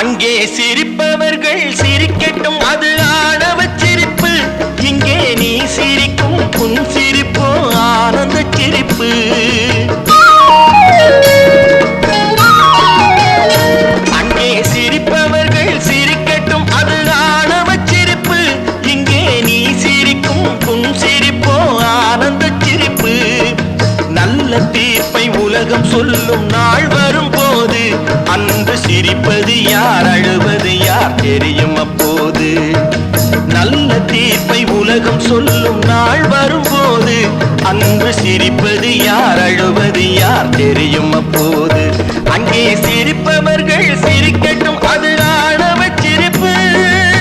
அங்கே சிரிப்பவர்கள் சிரிக்கட்டும், அது ஆணவ சிரிப்பு. இங்கே நீ சிரிக்கும் புன் சிரிப்போ ஆனந்த சிரிப்பு. அங்கே சிரிப்பவர்கள் சிரிக்கட்டும், அது ஆணவ சிரிப்பு. இங்கே நீ சிரிக்கும் புன் சிரிப்போ ஆனந்த சிரிப்பு. நல்ல தீர்ப்பை உலகம் சொல்லும் நாள் வரும் போது அன்று சிரிப்பது யார், அழுவது யார் தெரியும் அப்போது. நல்ல தீர்ப்பை உலகம் சொல்லும் நாள் வரும்போது அன்று சிரிப்பது யார், அழுவது யார் தெரியும் அப்போது. அங்கே சிரிப்பவர்கள் சிரிக்க